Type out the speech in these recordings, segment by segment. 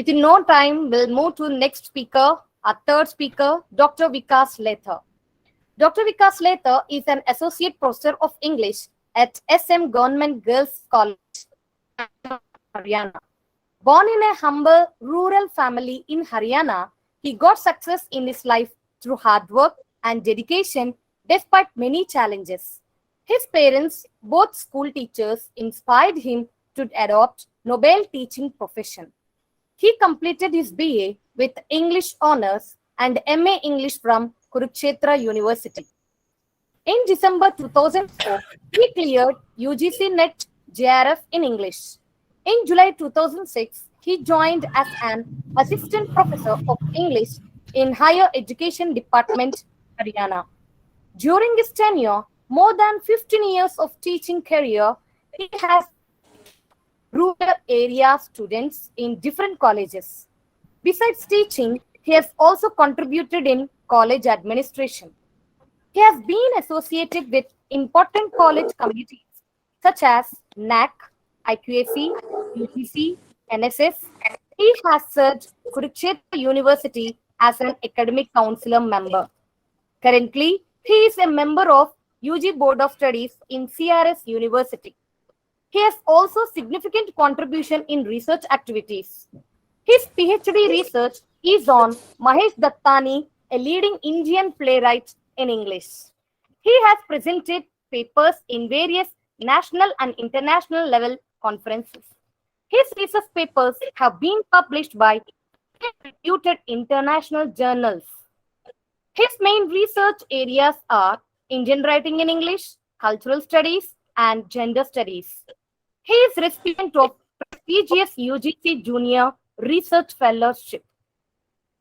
Within no time, we'll move to the next speaker, our third speaker, Dr. Vikas Letha. Dr. Vikas Letha is an associate professor of English at SM Government Girls College, Haryana. Born in a humble rural family in Haryana, he got success in his life through hard work and dedication despite many challenges. His parents, both school teachers, inspired him to adopt Nobel teaching profession. He completed his BA with English honors and MA English from Kurukshetra University. In December 2004, he cleared UGC NET JRF in English. In July 2006, he joined as an assistant professor of English in Higher Education Department, Haryana. During his tenure, more than 15 years of teaching career, he has rural area students in different colleges. Besides teaching, he has also contributed in college administration. He has been associated with important college committees such as NAC, IQAC, UGC, NSS. He has served Kurukshetra University as an academic councillor member. Currently, he is a member of UG Board of Studies in CRS University. He has also significant contribution in research activities. His PhD research is on Mahesh Dattani, a leading Indian playwright in English. He has presented papers in various national and international level conferences. His research papers have been published by reputed international journals. His main research areas are Indian writing in English, cultural studies, and gender studies. He is recipient of prestigious UGC Junior Research Fellowship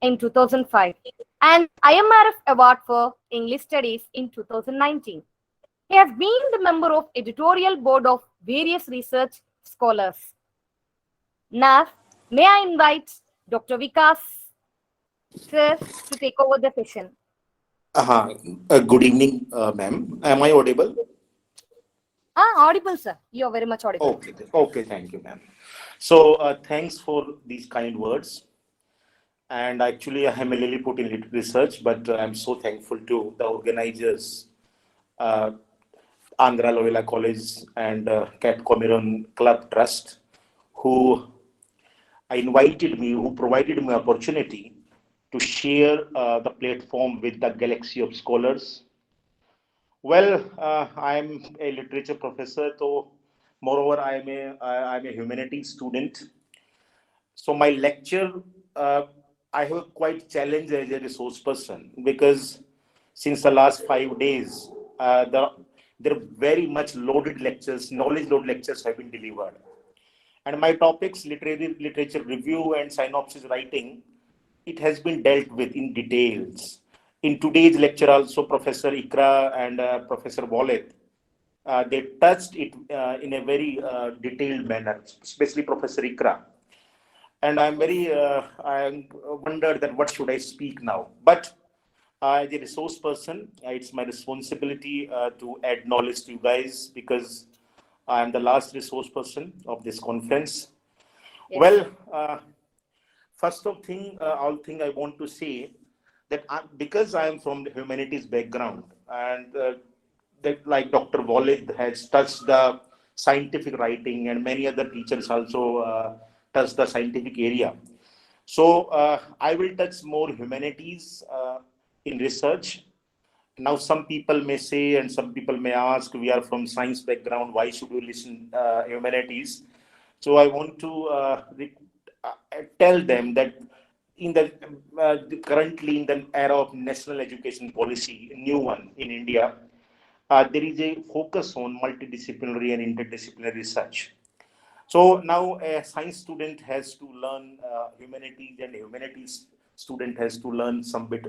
in 2005 and IMRF Award for English Studies in 2019. He has been the member of editorial board of various research scholars. Now, may I invite Dr. Vikas sir to take over the session. Good evening, ma'am. Am I audible? Audible, sir. You are very much audible. Okay, thank you, ma'am. So, thanks for these kind words. And actually, I am a Lilliput in research, but I'm so thankful to the organizers, Andhra Loyola College and Cat Comiron Club Trust, who who provided me opportunity to share the platform with the galaxy of scholars. Well, I'm a literature professor, so moreover, I'm a humanities student. So my lecture, I have quite challenged as a resource person because since the last 5 days, there are very much loaded lectures, knowledge load lectures have been delivered. And my topics, literature review and synopsis writing, it has been dealt with in details. In today's lecture also, Professor Ikra and Professor Wallet, they touched it in a very detailed manner, especially Professor Ikra. And I wondered that what should I speak now? But as a resource person, it's my responsibility to add knowledge to you guys because I am the last resource person of this conference. Yes. Well, first of all thing I want to say that because I am from the humanities background and that like Dr. Walid has touched the scientific writing and many other teachers also touched the scientific area. So I will touch more humanities in research. Now some people may say and some people may ask, we are from science background, why should we listen humanities? So I want to tell them that in the currently in the era of national education policy, a new one in India, there is a focus on multidisciplinary and interdisciplinary research. So now a science student has to learn humanities, and a humanities student has to learn some bit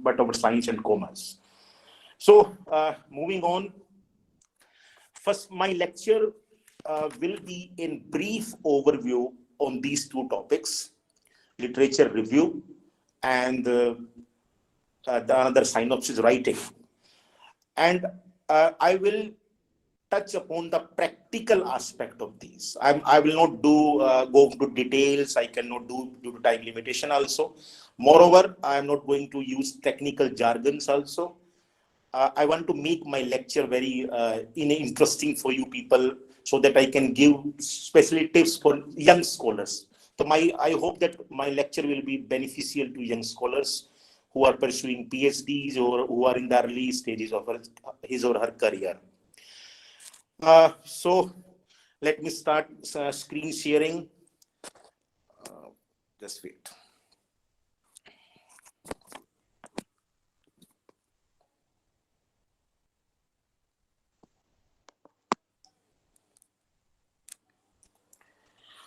about science and commerce. So moving on, first my lecture will be in brief overview on these two topics, literature review and the another synopsis writing. And I will touch upon the practical aspect of these. I will not go into details. I cannot do due to time limitation also. Moreover, I am not going to use technical jargons also. I want to make my lecture very interesting for you people, so that I can give specially tips for young scholars. So I hope that my lecture will be beneficial to young scholars who are pursuing PhDs or who are in the early stages of his or her career. So let me start screen sharing. Just wait.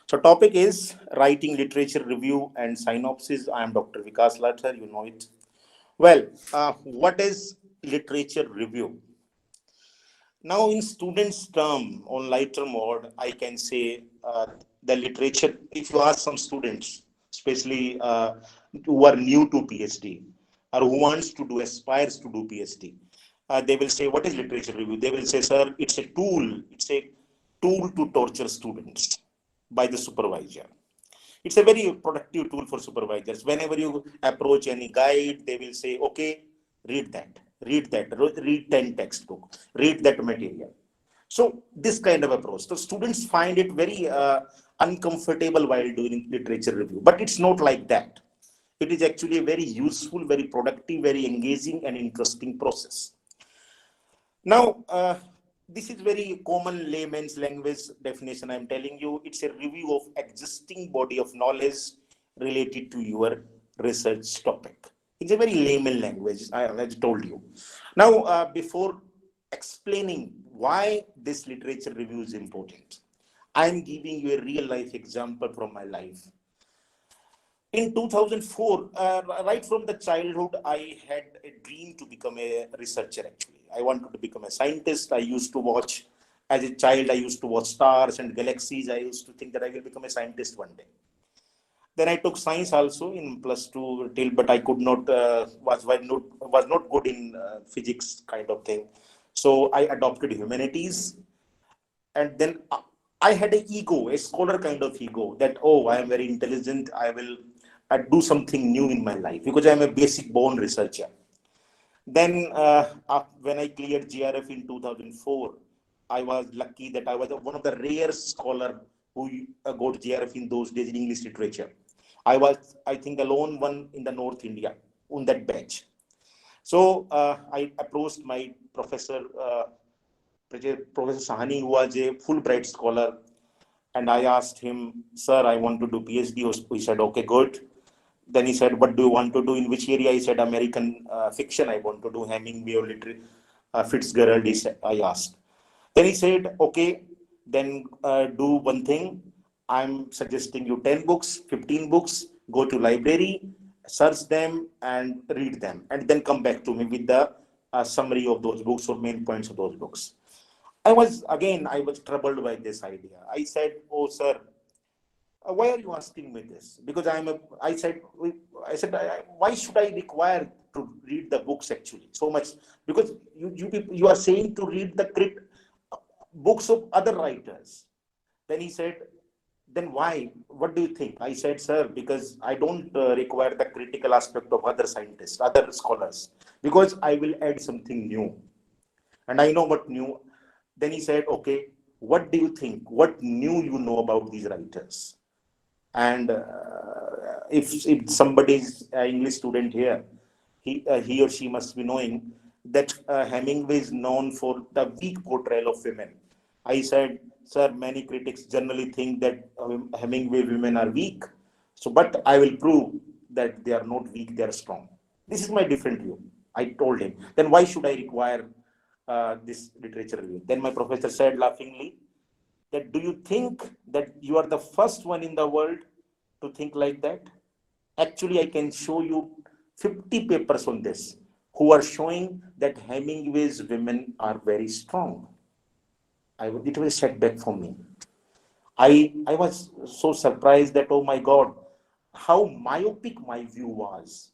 So topic is writing literature review and synopsis. I am Dr. Vikas Lathar, you know it. Well, what is literature review? Now, in students' term, on lighter mode, I can say the literature, if you ask some students, especially who are new to PhD or who wants to do, aspires to do PhD, they will say, what is literature review? They will say, sir, it's a tool to torture students by the supervisor. It's a very productive tool for supervisors. Whenever you approach any guide, they will say, okay, read that, read 10 textbook, read that material. So this kind of approach. So students find it very uncomfortable while doing literature review, but it's not like that. It is actually a very useful, very productive, very engaging and interesting process. Now, this is very common layman's language definition. I'm telling you, it's a review of existing body of knowledge related to your research topic. It's a very layman language, I told you. Now, before explaining why this literature review is important, I'm giving you a real life example from my life. In 2004, right from the childhood, I had a dream to become a researcher actually. I wanted to become a scientist. I used to watch, as a child, I used to watch stars and galaxies. I used to think that I will become a scientist one day. Then I took science also in +2 till, but I could not, was not good in physics kind of thing. So I adopted humanities. And then I had an ego, a scholar kind of ego that, oh, I am very intelligent. I will do something new in my life because I am a basic born researcher. Then when I cleared GRF in 2004, I was lucky that I was one of the rare scholar who got GRF in those days in English literature. I was, I think, alone one in the North India on that batch. So I approached my professor, Professor Sahani, who was a Fulbright scholar, and I asked him, sir, I want to do PhD. He said, okay, good. Then he said, what do you want to do? In which area? I said, American fiction. I want to do Hemingway or literary Fitzgerald, I asked. Then he said, okay, then do one thing. I'm suggesting you 10 books, 15 books, go to library, search them and read them, and then come back to me with the summary of those books or main points of those books. I was troubled by this idea. I said, oh, sir, why are you asking me this? Because I said, why should I require to read the books actually so much? Because you are saying to read the books of other writers. Then he said, then why? What do you think? I said, sir, because I don't require the critical aspect of other scientists, other scholars, because I will add something new. And I know what new. Then he said, okay, what do you think? What new you know about these writers? And if somebody is an English student here, he or she must be knowing that Hemingway is known for the weak portrayal of women. I said, sir, many critics generally think that Hemingway women are weak. So, but I will prove that they are not weak, they are strong. This is my different view. I told him. Then why should I require this literature review? Then my professor said laughingly, that do you think that you are the first one in the world to think like that? Actually, I can show you 50 papers on this who are showing that Hemingway's women are very strong. It was a setback for me. I was so surprised that, oh my God, how myopic my view was.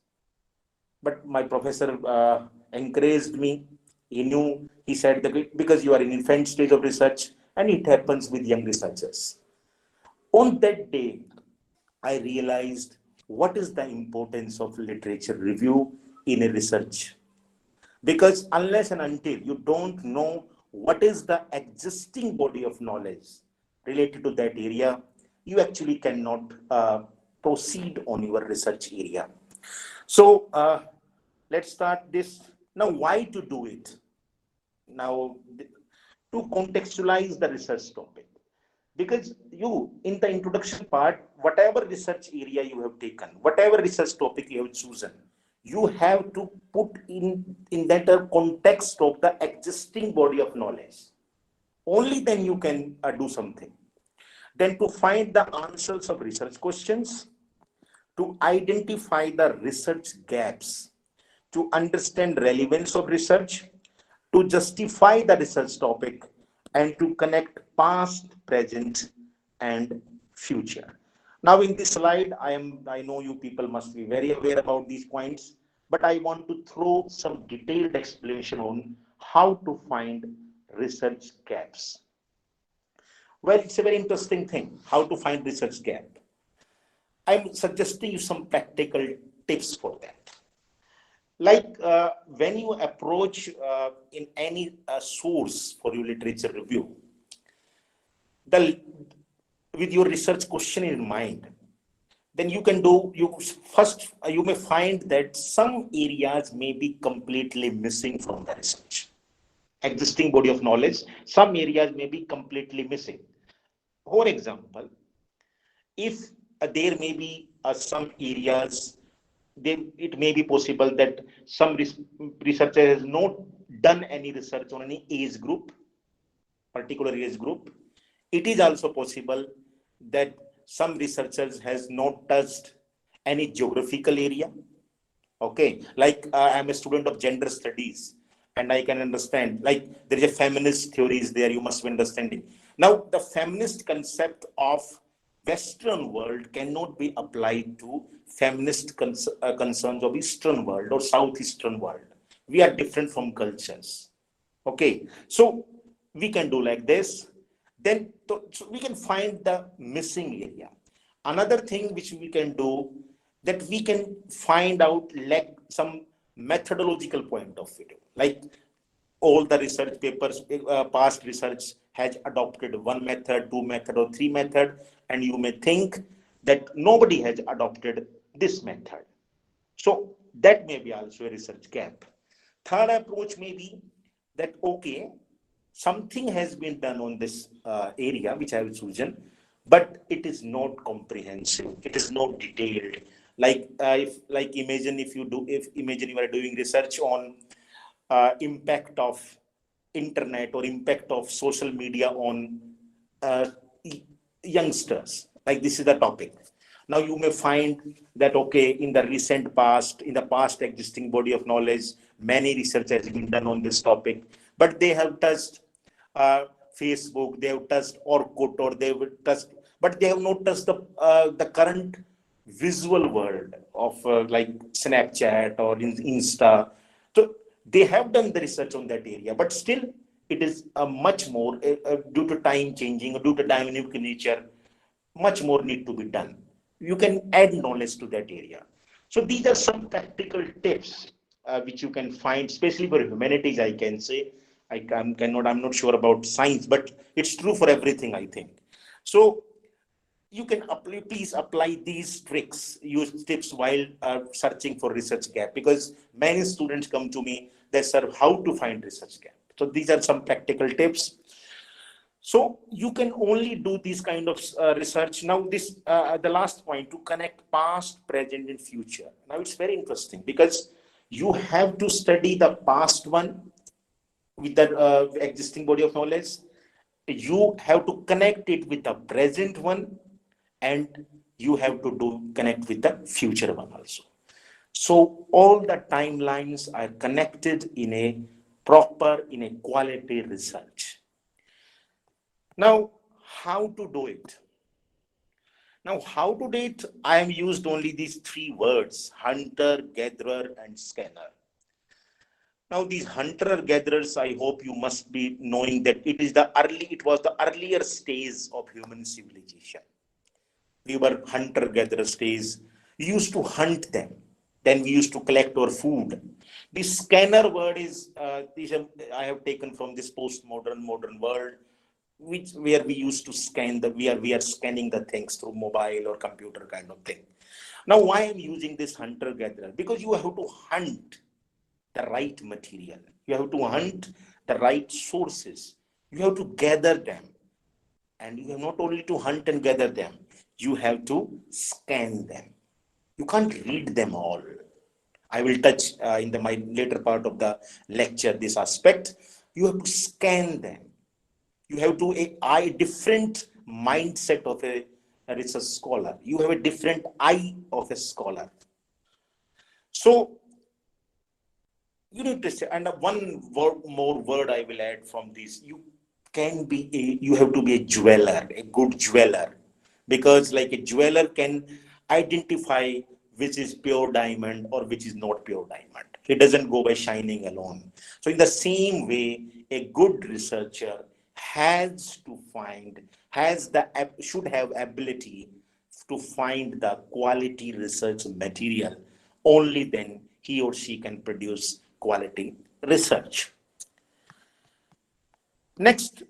But my professor encouraged me. He said that because you are in infant stage of research and it happens with young researchers. On that day, I realized what is the importance of literature review in a research. Because unless and until you don't know what is the existing body of knowledge related to that area, you actually cannot proceed on your research area. So let's start this. Now, why to do it? Now, to contextualize the research topic. Because you, in the introduction part, whatever research area you have taken, whatever research topic you have chosen, you have to put in that context of the existing body of knowledge. Only then you can do something. Then to find the answers of research questions, to identify the research gaps, to understand relevance of research, to justify the research topic, and to connect past, present, and future. Now in this slide, I know you people must be very aware about these points, but I want to throw some detailed explanation on how to find research gaps. Well, it's a very interesting thing, how to find research gap. I'm suggesting you some practical tips for that. Like when you approach in any source for your literature review, the with your research question in mind, then you can do you first you may find that some areas may be completely missing from the research existing body of knowledge. Some areas may be completely missing. For example, if there may be some areas, it may be possible that some researcher has not done any research on any age group, particular age group. It is also possible that some researchers has not touched any geographical area. Okay, like I'm a student of gender studies, and I can understand, like there is a feminist theories there, you must be understanding. Now, the feminist concept of Western world cannot be applied to feminist concerns of Eastern world or Southeastern world. We are different from cultures. Okay, so we can do like this. Then so we can find the missing area. Another thing which we can do, that we can find out like some methodological point of view. Like all the research papers, past research has adopted one method, two method, or three method, and you may think that nobody has adopted this method. So that may be also a research gap. Third approach may be that, okay, something has been done on this area which I have chosen, but it is not comprehensive. It is not detailed. Like imagine you are doing research on impact of internet or impact of social media on uh, youngsters. Like this is the topic. Now you may find that, okay, in the recent past, in the past existing body of knowledge, many research has been done on this topic, but they have touched Facebook, they have touched Orkut, or they have touched, but they have not touched the current visual world of like Snapchat or Insta. So they have done the research on that area, but still it is much more due to time changing, due to dynamic nature, much more need to be done. You can add knowledge to that area. So these are some practical tips which you can find, especially for humanities. I can say I'm not sure about science, but it's true for everything, I think. So you can please apply these tricks, use tips while searching for research gap, because many students come to me, they say how to find research gap. So these are some practical tips. So you can only do this kind of research. Now this the last point, to connect past, present, and future. Now it's very interesting because you have to study the past one with the existing body of knowledge. You have to connect it with the present one, and you have to do connect with the future one also. So all the timelines are connected in a proper, in a quality research. Now, how to do it? Now, how to do it? I am used only these three words: hunter, gatherer, and scanner. Now, these hunter-gatherers, I hope you must be knowing that it was the earlier stage of human civilization. We were hunter-gatherer stage. We used to hunt them. Then we used to collect our food. The scanner word I have taken from this modern world, where we used to scan we are scanning the things through mobile or computer kind of thing. Now, why I'm using this hunter-gatherer? Because you have to hunt the right material. You have to hunt the right sources. You have to gather them. And you have not only to hunt and gather them, you have to scan them. You can't read them all. I will touch in my later part of the lecture this aspect. You have to scan them. You have to a different mindset of a research scholar. You have a different eye of a scholar. So you need to say, and more word I will add from this. You have to be a jeweler, a good jeweler, because like a jeweler can identify which is pure diamond or which is not pure diamond. It doesn't go by shining alone. So in the same way, a good researcher should have ability to find the quality research material. Only then he or she can produce quality research. Next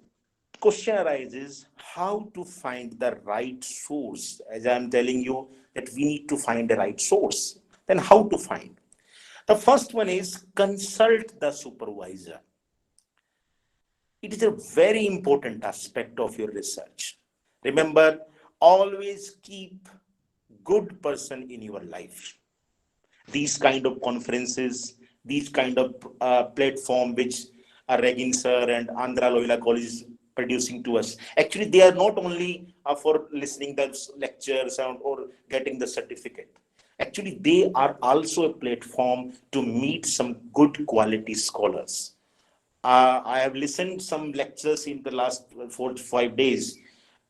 question arises, how to find the right source? As I'm telling you that we need to find the right source. Then how to find? The first one is consult the supervisor. It is a very important aspect of your research. Remember, always keep good person in your life. These kind of conferences, these kind of platform which Regin sir and Andhra Loyola College is producing to us. Actually, they are not only for listening the lectures or getting the certificate. Actually, they are also a platform to meet some good quality scholars. I have listened some lectures in the last 4 to 5 days,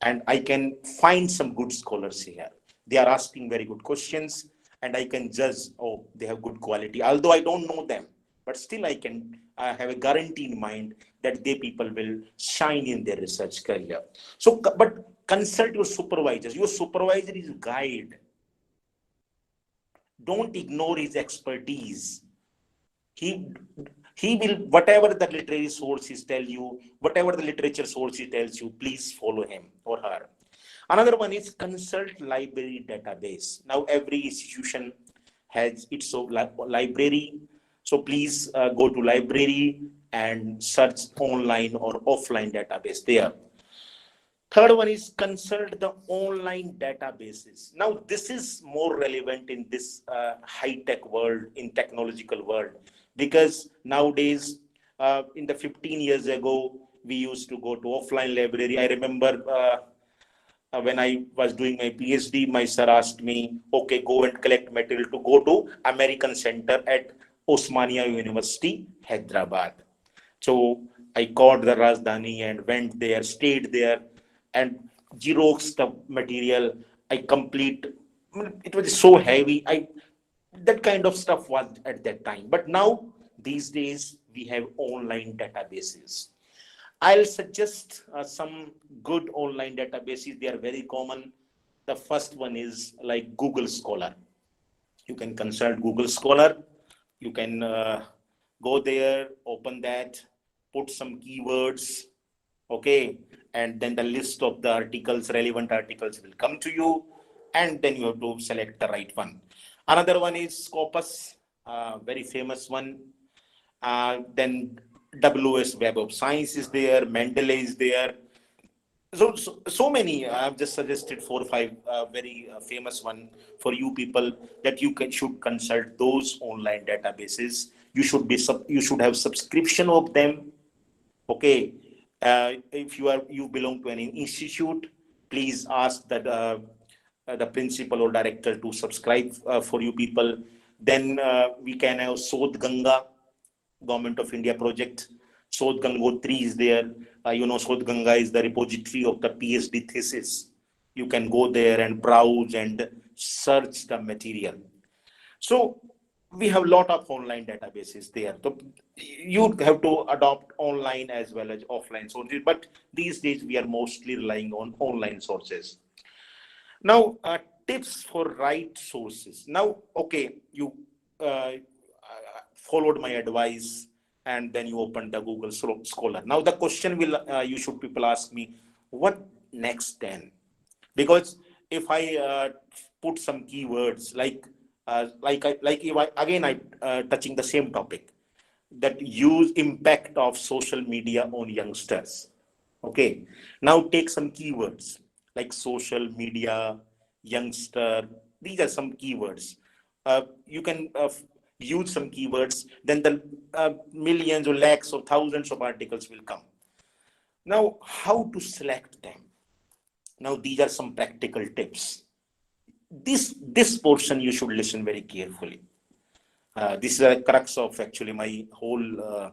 and I can find some good scholars here. They are asking very good questions, and I can judge, oh, they have good quality. Although I don't know them, but still I can have a guarantee in mind that they people will shine in their research career. So, but consult your supervisors. Your supervisor is a guide. Don't ignore his expertise. He will, whatever the literary sources tell you, whatever the literature sources tells you, please follow him or her. Another one is consult library database. Now every institution has its own library. So please go to library and search online or offline database there. Third one is consult the online databases. Now this is more relevant in this high-tech world, in technological world, because nowadays, in the 15 years ago, we used to go to offline library. I remember when I was doing my PhD, my sir asked me, okay, go and collect material to go to American Center at Osmania University, Hyderabad. So I called the Rajdhani and went there, stayed there, and Xerox the material. It was so heavy. That kind of stuff was at that time. But now, these days, we have online databases. I'll suggest some good online databases. They are very common. The first one is like Google Scholar. You can consult Google Scholar. You can go there, open that, put some keywords, okay, and then the list of the relevant articles will come to you, and then you have to select the right one. Another one is Scopus, very famous one. Then WS Web of Science is there, Mendeley is there. So many. I've just suggested 4 or 5 very famous one for you people that should consult those online databases. You should have subscription of them. Okay, if you belong to an institute, please ask that the principal or director to subscribe for you people. Then we can have Sodh Ganga, Government of India project. Sodh Gangotri is there. Sodh Ganga is the repository of the PhD thesis. You can go there and browse and search the material. So we have a lot of online databases there. So you have to adopt online as well as offline sources. But these days we are mostly relying on online sources. Now, tips for right sources. Now, okay, you followed my advice and then you opened the Google Scholar. Now the question will you should people ask me, what next then? Because if I put some keywords like if I again I touching the same topic, that use impact of social media on youngsters. Okay, now take some keywords like social media, youngster. These are some keywords. You can use some keywords, then the millions or lakhs or thousands of articles will come. Now, how to select them? Now, these are some practical tips. This portion you should listen very carefully. This is a crux of actually my whole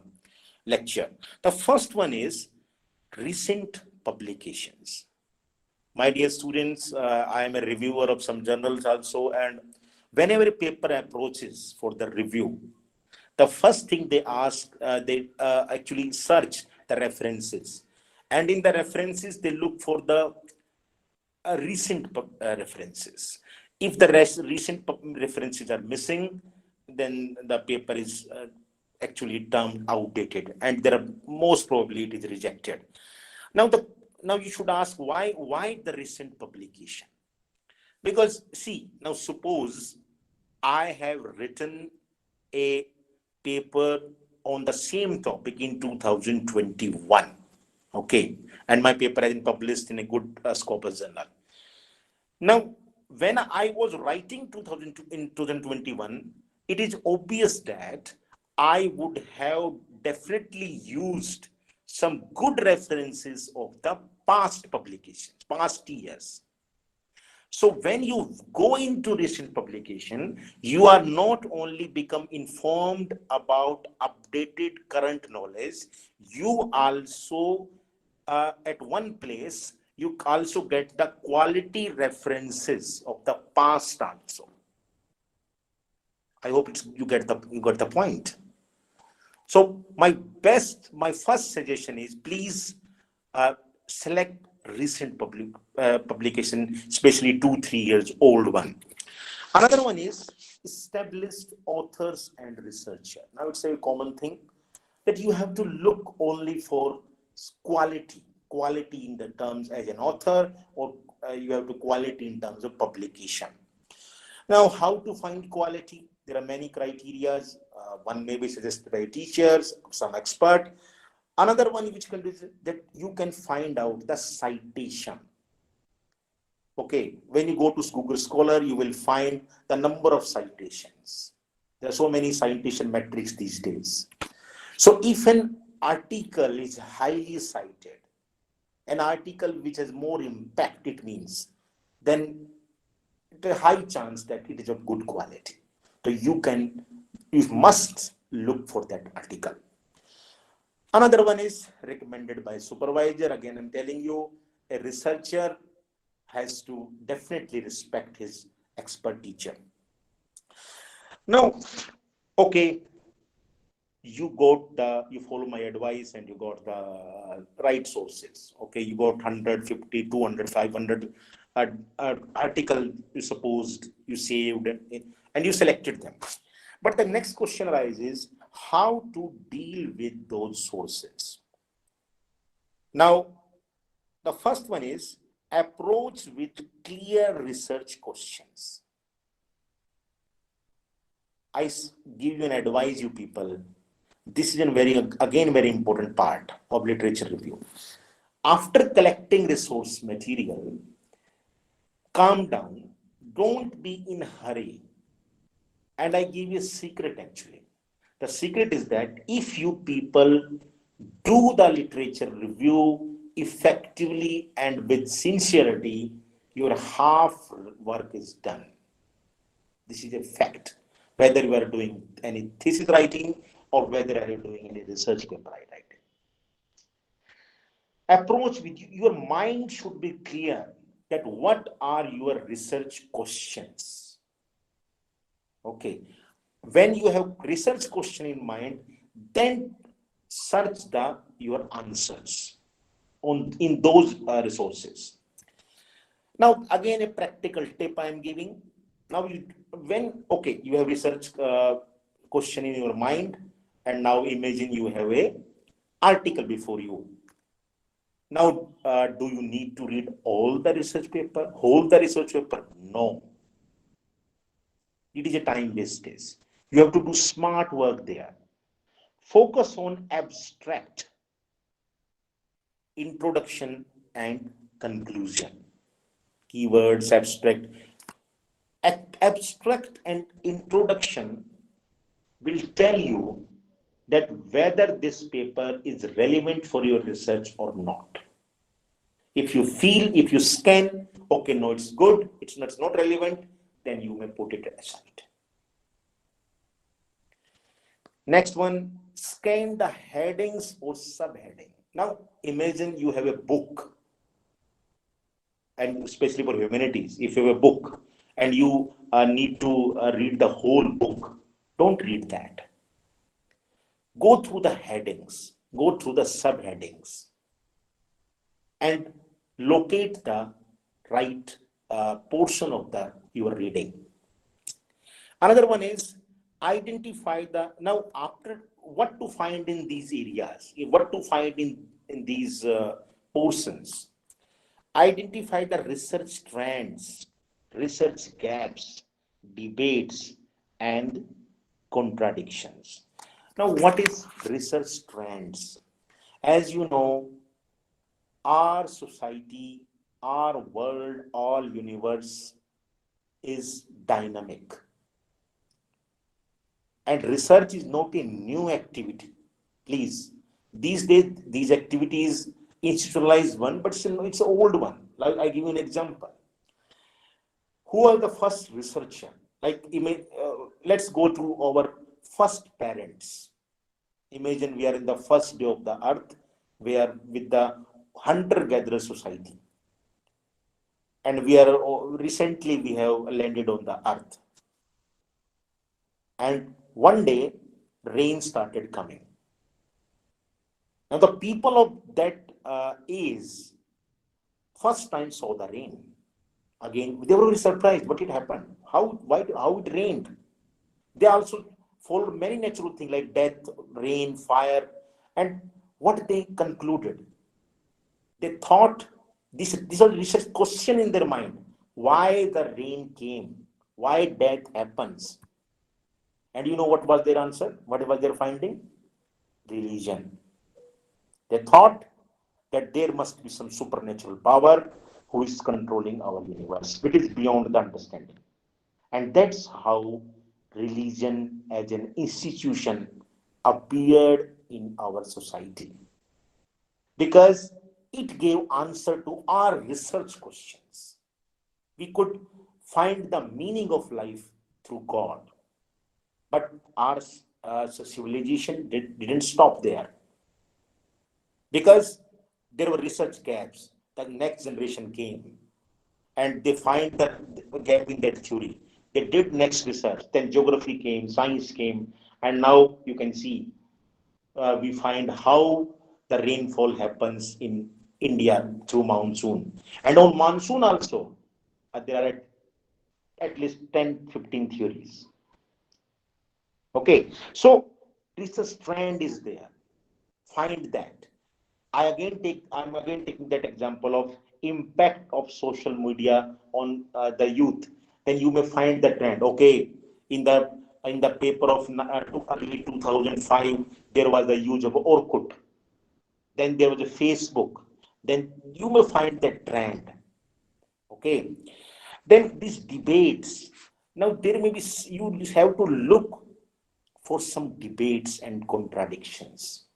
lecture. The first one is recent publications. My dear students, I am a reviewer of some journals also, and whenever a paper approaches for the review, the first thing they ask, they actually search the references. And in the references, they look for the recent references. If the recent references are missing, then the paper is actually termed outdated, and there are most probably it is rejected. Now you should ask why the recent publication? Because see, now suppose I have written a paper on the same topic in 2021, okay, and my paper has been published in a good Scopus journal. Now, when I was writing in 2021, it is obvious that I would have definitely used some good references of the past publications, past years. So when you go into recent publication, you are not only become informed about updated current knowledge, you also at one place, you also get the quality references of the past also. I hope you got the point. So my first suggestion is please select recent publication, especially 2-3 years old one. Another one is established authors and researcher. Now it's a common thing that you have to look only for quality in the terms as an author, or you have to quality in terms of publication. Now, how to find quality? There are many criteria. One may be suggested by teachers, some expert. Another one which can be that you can find out the citation. Okay, when you go to Google Scholar, you will find the number of citations. There are so many citation metrics these days. So if an article is highly cited, an article which has more impact, it means, then there's a high chance that it is of good quality. So you must look for that article. Another one is recommended by supervisor. Again, I'm telling you, a researcher has to definitely respect his expert teacher. Now, okay, you follow my advice and you got the right sources. Okay, you got 150, 200, 500 article you supposed you saved and you selected them. But the next question arises, how to deal with those sources? Now, the first one is approach with clear research questions. I give you an advice, you people. This is a very important part of literature review. After collecting resource material, calm down, don't be in a hurry. And I give you a secret actually. The secret is that if you people do the literature review effectively and with sincerity, your half work is done. This is a fact. Whether you are doing any thesis writing or whether you are doing any research paper writing. Approach with your mind should be clear that what are your research questions. Okay. When you have research question in mind, then search your answers in those resources. Now, again, a practical tip I am giving. Now, you have research question in your mind, and now imagine you have a article before you. Now, do you need to read all the research paper, whole the research paper? No. It is a time wastage. You have to do smart work there. Focus on abstract, introduction, and conclusion. Keywords, abstract and introduction will tell you that whether this paper is relevant for your research or not. If you scan, okay, no, it's good, it's not relevant, then you may put it aside. Next one, scan the headings or subheading. Now, imagine you have a book, and especially for humanities, if you have a book and you need to read the whole book, don't read that. Go through the headings, go through the subheadings, and locate the right portion of your reading. Another one is identify after what to find in these areas, what to find in these portions. Identify the research trends, research gaps, debates, and contradictions. Now, what is research trends? As you know, our society, our world, our universe is dynamic. And research is not a new activity. Please, these days, these activities institutionalized one, but it's an old one. Like I give you an example. Who are the first researcher? Let's go to our first parents. Imagine we are in the first day of the earth, we are with the hunter-gatherer society. And we have landed on the earth. And one day, rain started coming. Now the people of that age first time saw the rain. Again, they were very surprised. What had happened? How it rained? They also followed many natural things like death, rain, fire. And what they concluded? They thought, this was a question in their mind. Why the rain came? Why death happens? And you know what was their answer? What was their finding? Religion. They thought that there must be some supernatural power who is controlling our universe, which is beyond the understanding. And that's how religion as an institution appeared in our society. Because it gave answer to our research questions. We could find the meaning of life through God. But our civilization didn't stop there. Because there were research gaps. The next generation came and they find the gap in that theory. They did next research. Then geography came, science came, and now you can see we find how the rainfall happens in India through monsoon. And on monsoon also, there are at least 10, 15 theories. Okay, so research trend is there. Find that. I'm again taking that example of impact of social media on the youth. Then you may find the trend. Okay, in the paper of early 2005, there was the use of Orkut. Then there was a Facebook. Then you may find that trend. Okay. Then these debates. Now there may be you have to look for some debates and contradictions.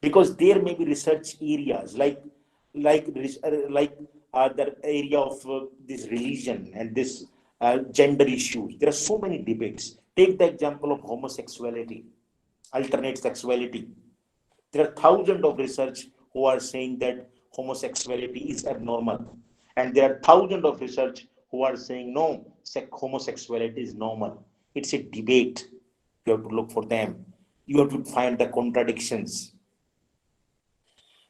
Because there may be research areas like the area of this religion and this gender issues. There are so many debates. Take the example of homosexuality, alternate sexuality. There are thousands of research who are saying that homosexuality is abnormal, and there are thousands of research who are saying no, homosexuality is normal. It's a debate. You have to look for them. You have to find the contradictions.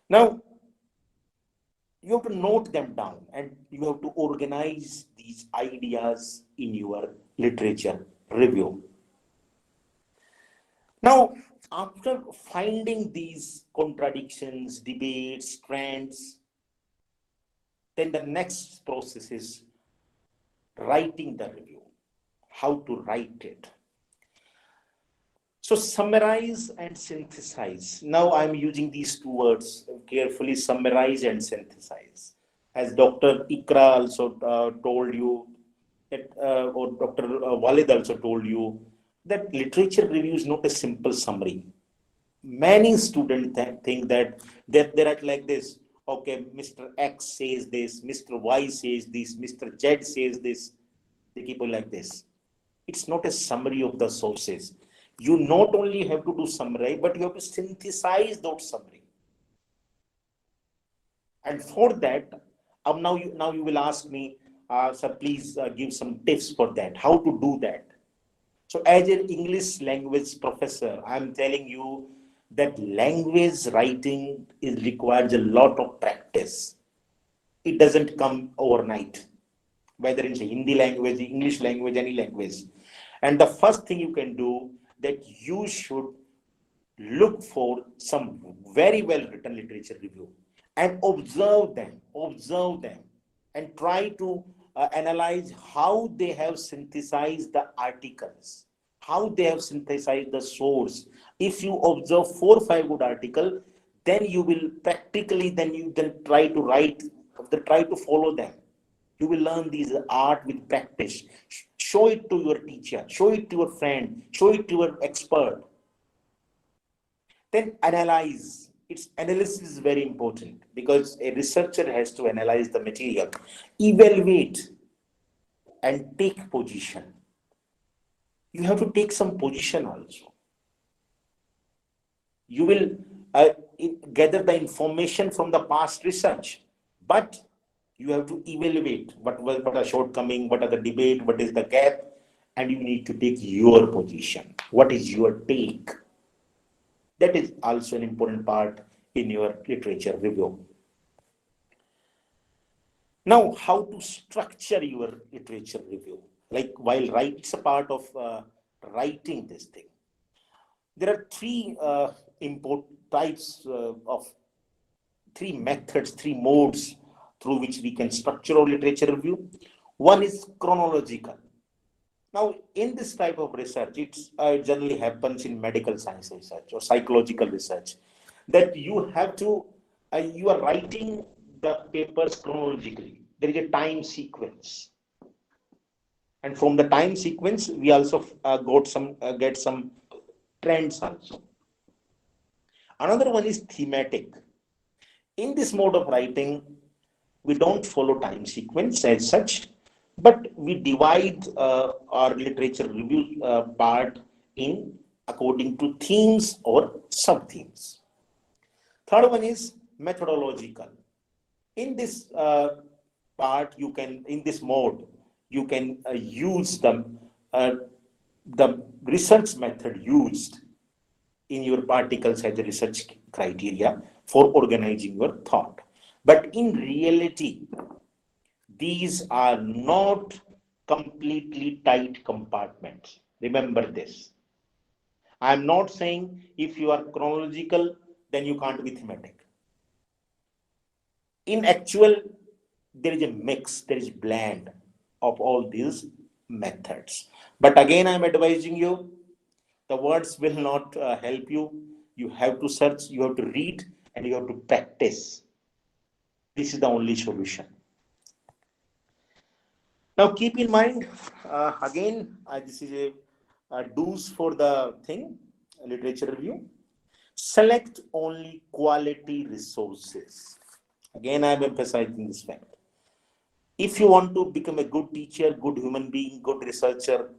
Now, you have to note them down and you have to organize these ideas in your literature review. Now, after finding these contradictions, debates, trends, then the next process is writing the review, how to write it. So summarize and synthesize. Now I'm using these two words carefully, summarize and synthesize. As Dr. Ikra also told you, that, or Dr. Walid also told you, that literature review is not a simple summary. Many students think that they're like this. Okay, Mr. X says this, Mr. Y says this, Mr. Z says this. They keep it like this. It's not a summary of the sources. You not only have to do summary, but you have to synthesize those summary. And for that, now you will ask me, sir, please give some tips for that. How to do that? So as an English language professor, I'm telling you that language writing requires a lot of practice. It doesn't come overnight, whether it's Hindi language, English language, any language. And the first thing you can do, that you should look for some very well written literature review and observe them, and try to analyze how they have synthesized the articles, how they have synthesized the source. If you observe 4 or 5 good articles, then you will practically, then you can try to write, try to follow them. You will learn these art with practice. Show it to your teacher, show it to your friend, show it to your expert. Then analyze. Its analysis is very important because a researcher has to analyze the material, evaluate, and take position. You have to take some position also. You will gather the information from the past research, but you have to evaluate what are shortcoming, what are the debate, what is the gap, and you need to take your position. What is your take? That is also an important part in your literature review. Now, how to structure your literature review? Like while it's a part of writing this thing. There are 3 types of 3 methods, 3 modes through which we can structure our literature review. One is chronological. Now, in this type of research, it generally happens in medical science research or psychological research, that you have to, you are writing the papers chronologically. There is a time sequence. And from the time sequence, we also get some trends also. Another one is thematic. In this mode of writing, we don't follow time sequence as such, but we divide our literature review part in according to themes or sub-themes. Third one is methodological. In this part, in this mode, you can use the research method used in your particles as a research criteria for organizing your thought. But in reality, these are not completely tight compartments. Remember this. I'm not saying if you are chronological, then you can't be thematic. In actual, there is a mix, there is blend of all these methods. But again, I'm advising you, the words will not help you. You have to search, you have to read, and you have to practice. This is the only solution. Now, keep in mind, again, this is a do's for the thing, literature review. Select only quality resources. Again, I'm emphasizing this fact. If you want to become a good teacher, good human being, good researcher,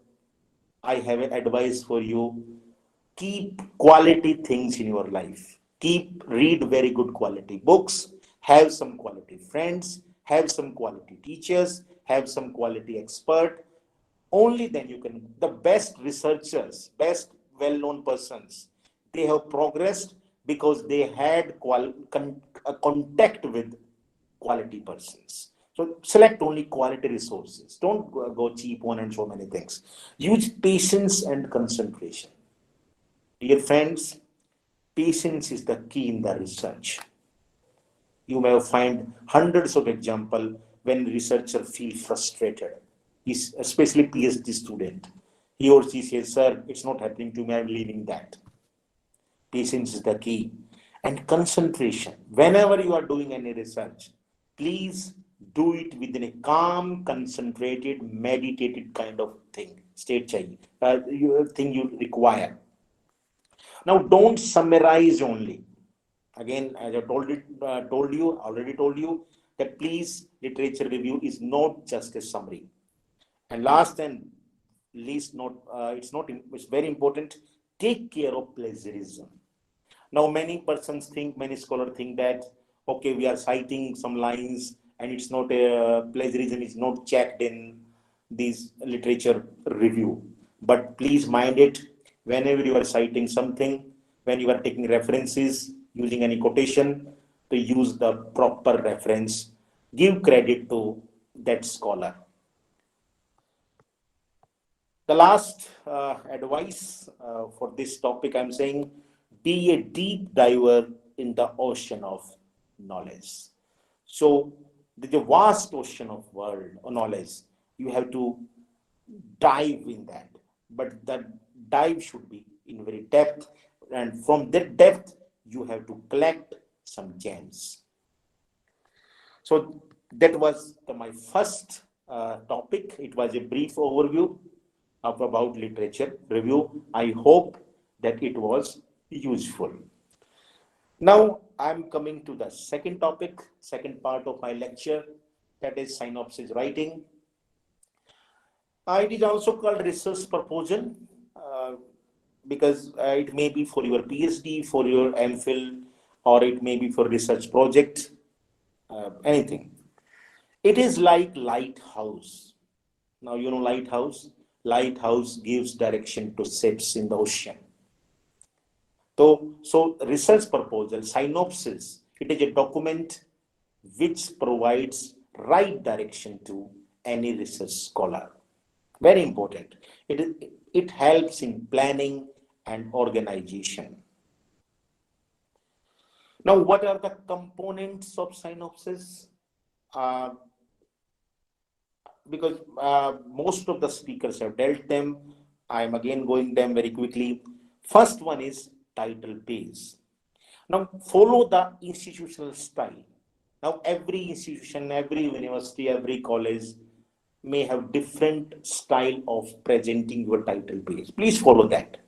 I have an advice for you. Keep quality things in your life. Read very good quality books, have some quality friends, have some quality teachers, have some quality expert. Only then you can, the best researchers, well-known persons. They have progressed because they had contact with quality persons. So select only quality resources. Don't go cheap one and so many things. Use patience and concentration. Dear friends, patience is the key in the research. You may find hundreds of examples when researchers feel frustrated, especially PhD student. He or she says, "Sir, it's not happening to me, I'm leaving that." Patience is the key. And concentration. Whenever you are doing any research, please do it within a calm, concentrated, meditated kind of thing. State chahiye. Thing you require. Now, don't summarize only. Again, as I already told you, that please, literature review is not just a summary. And last and least, it's very important, take care of plagiarism. Now, many scholars think that, okay, we are citing some lines and it's not a plagiarism is not checked in these literature review. But please mind it, whenever you are citing something, when you are taking references, using any quotation, to use the proper reference, give credit to that scholar. The last advice for this topic, I'm saying, be a deep diver in the ocean of knowledge. So, the vast ocean of world or knowledge, you have to dive in that. But that dive should be in very depth, and from that depth, you have to collect some gems. So that was my first topic. It was a brief overview about literature review. I hope that it was useful. Now I'm coming to the second topic, second part of my lecture, that is synopsis writing. It is also called research proposal because it may be for your PhD, for your MPhil, or it may be for research project, anything. It is like lighthouse. Now you know lighthouse. Lighthouse gives direction to ships in the ocean. So research proposal, synopsis, it is a document which provides right direction to any research scholar. Very important. It helps in planning and organization. Now, what are the components of synopsis? Uh, because most of the speakers have dealt them, I'm again going them very quickly. First one is title page. Now, follow the institutional style. Now, every institution, every university, every college may have different style of presenting your title page. Please follow that.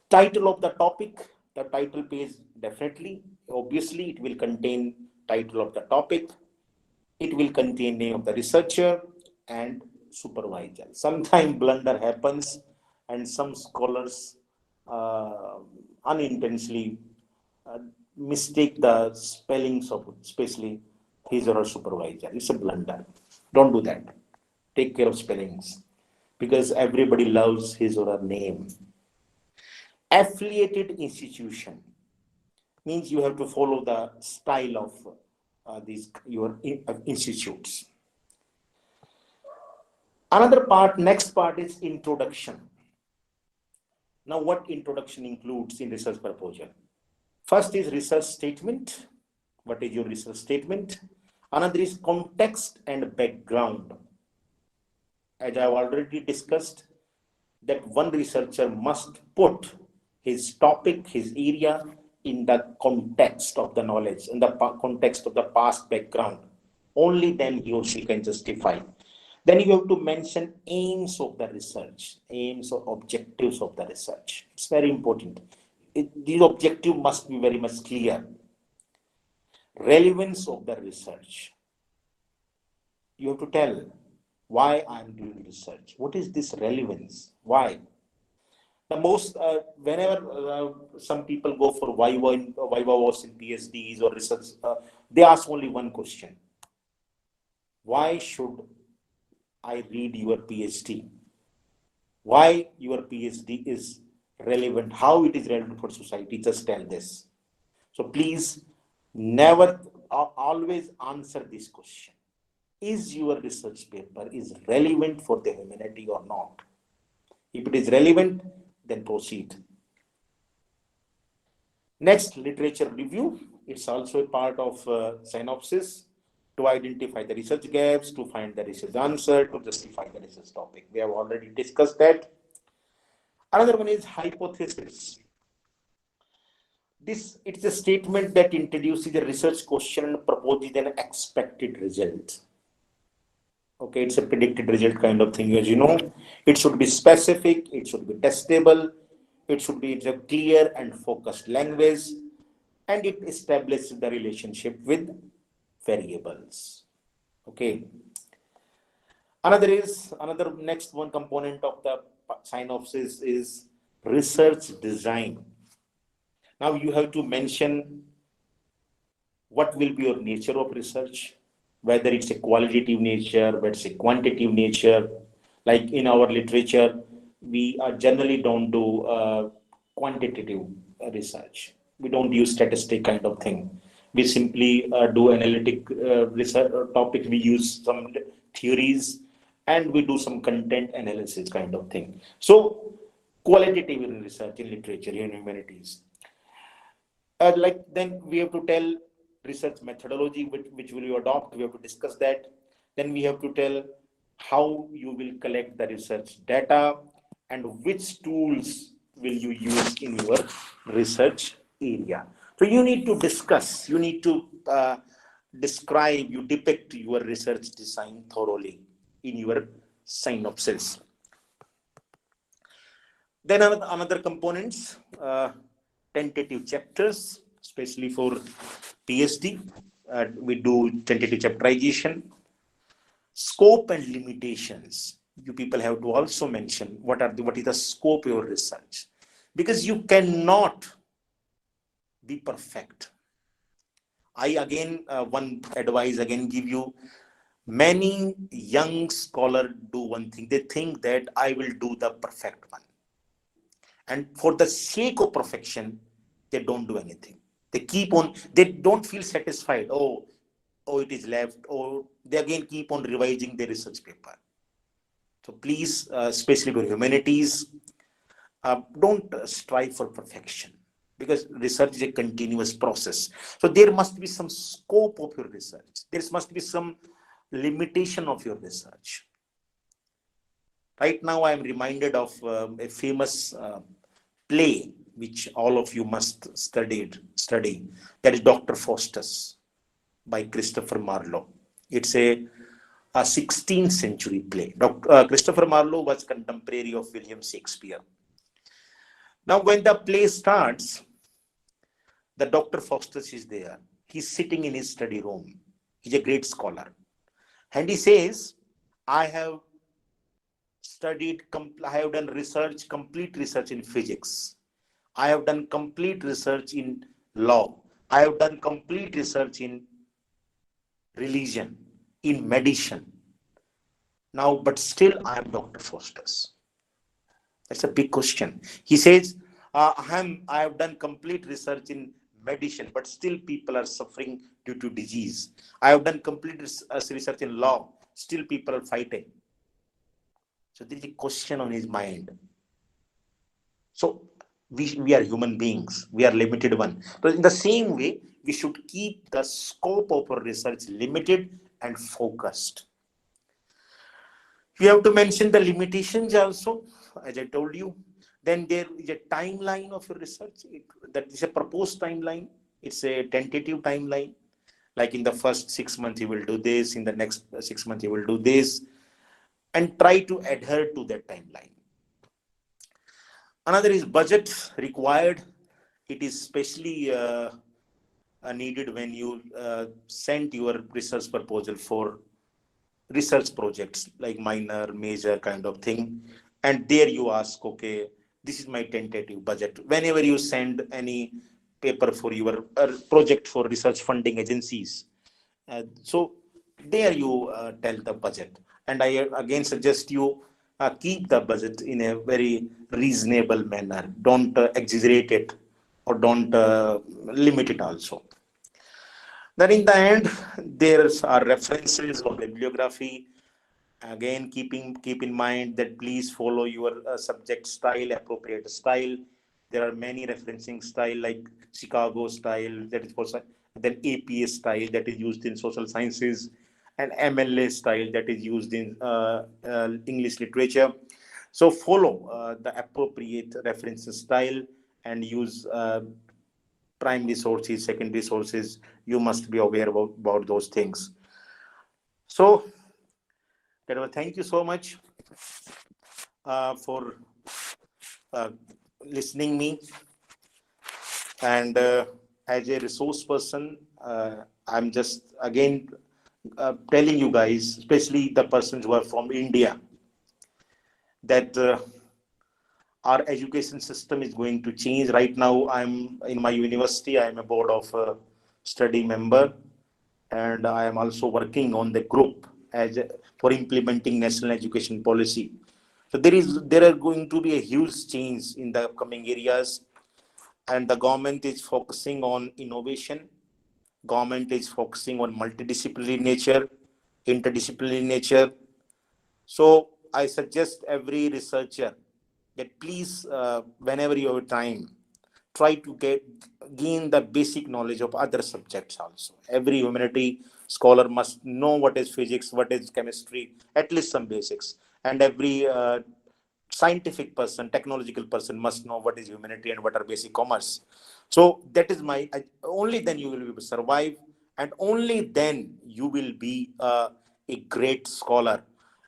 Title of the topic, the title page definitely, obviously it will contain title of the topic. It will contain name of the researcher and supervisor. Sometimes blunder happens and some scholars unintentionally mistake the spellings of especially his or her supervisor. It's a blunder. Don't do that. Take care of spellings because everybody loves his or her name. Affiliated institution means you have to follow the style of these your institutes. Next part is introduction. Now, what introduction includes in research proposal? First is research statement. What is your research statement? Another is context and background. As I have already discussed, that one researcher must put his topic, his area in the context of the knowledge, in the context of the past background. Only then he or she can justify. Then you have to mention aims of the research, aims or objectives of the research. It's very important. These objectives must be very much clear. Relevance of the research. You have to tell why I'm doing research. What is this relevance? Why? The most, whenever some people go for Viva was in PhDs or research, they ask only one question. Why should I read your PhD? Why your PhD is relevant, how it is relevant for society, just tell this. So please never, always answer this question. Is your research paper is relevant for the humanity or not? If it is relevant, then proceed. Next, literature review. It's also a part of synopsis to identify the research gaps, to find the research answer, to justify the research topic. We have already discussed that. Another one is hypothesis. It's a statement that introduces a research question and proposes an expected result. Okay, it's a predicted result kind of thing, as you know. It should be specific, it should be testable, it should be in a clear and focused language, and it establishes the relationship with variables. Okay. Another next one component of the synopsis is research design. Now you have to mention what will be your nature of research, whether it's a qualitative nature, whether it's a quantitative nature. Like in our literature, we generally don't do quantitative research. We don't use statistic kind of thing. We simply do analytic research topics. We use some theories and we do some content analysis kind of thing. So qualitative in research, in literature, in humanities. Then we have to tell research methodology which will you adopt. We have to discuss that. Then we have to tell how you will collect the research data and which tools will you use in your research area. So you need to discuss, you need to describe, you depict your research design thoroughly in your synopsis. Then another components, tentative chapters, especially for PhD. We do tentative chapterization. Scope and limitations. You people have to also mention what is the scope of your research, because you cannot be perfect. I again one advice again give you. Many young scholars do one thing. They think that I will do the perfect one, and for the sake of perfection, they don't do anything. They keep on. They don't feel satisfied. Oh, it is left. Or they again keep on revising their research paper. So please, especially for humanities, don't strive for perfection, because research is a continuous process. So there must be some scope of your research. There must be some limitation of your research. Right now, I am reminded of a famous play which all of you must study. That is Dr. Faustus by Christopher Marlowe. It's a 16th century play. Christopher Marlowe was contemporary of William Shakespeare. Now, when the play starts, the Dr. Faustus is there. He's sitting in his study room. He's a great scholar. And he says, I have done research, complete research in physics. I have done complete research in law. I have done complete research in religion, in medicine. Now, but still I am Dr. Faustus. That's a big question. He says, I have done complete research in medicine, but still people are suffering due to disease. I have done complete research in law, still people are fighting. So there is a question on his mind. So we are human beings. We are limited one. So in the same way, we should keep the scope of our research limited and focused. We have to mention the limitations also, as I told you. Then there is a timeline of your research. That is a proposed timeline. It's a tentative timeline. Like in the first 6 months, you will do this. In the next 6 months, you will do this. And try to adhere to that timeline. Another is budget required. It is especially needed when you send your research proposal for research projects like minor, major kind of thing. And there you ask, okay, this is my tentative budget. Whenever you send any paper for your project for research funding agencies, so there you tell the budget. And I again suggest you keep the budget in a very reasonable manner. Don't exaggerate it, or don't limit it also. Then in the end, there are references or bibliography. Again, keep in mind that please follow your subject style, appropriate style. There are many referencing style like Chicago style, that is for then APA style that is used in social sciences, and MLA style that is used in English literature. So follow the appropriate reference style and use primary sources, secondary sources. You must be aware about those things. So, thank you so much for uh, listening me. And as a resource person, I'm just again telling you guys, especially the persons who are from India, that our education system is going to change. Right now, I'm in my university. I am a board of study member, and I am also working on the group for implementing national education policy. So there are going to be a huge change in the upcoming areas, and the government is focusing on innovation. Government is focusing on multidisciplinary nature, interdisciplinary nature. So I suggest every researcher that please, whenever you have time, try to gain the basic knowledge of other subjects also. Every humanity scholar must know what is physics, what is chemistry, at least some basics. And every scientific person, technological person must know what is humanity and what are basic commerce. So that is only then you will be able to survive, and only then you will be a great scholar.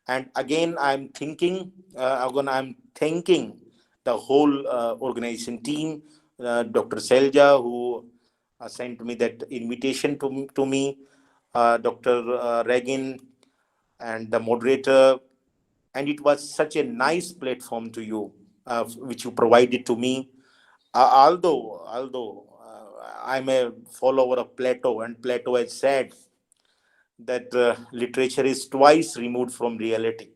And again, I'm thanking the whole organization team, Dr. Selja, who sent me that invitation to me, Dr. Regin, and the moderator. And it was such a nice platform to you, which you provided to me. Although I'm a follower of Plato, and Plato has said that literature is twice removed from reality.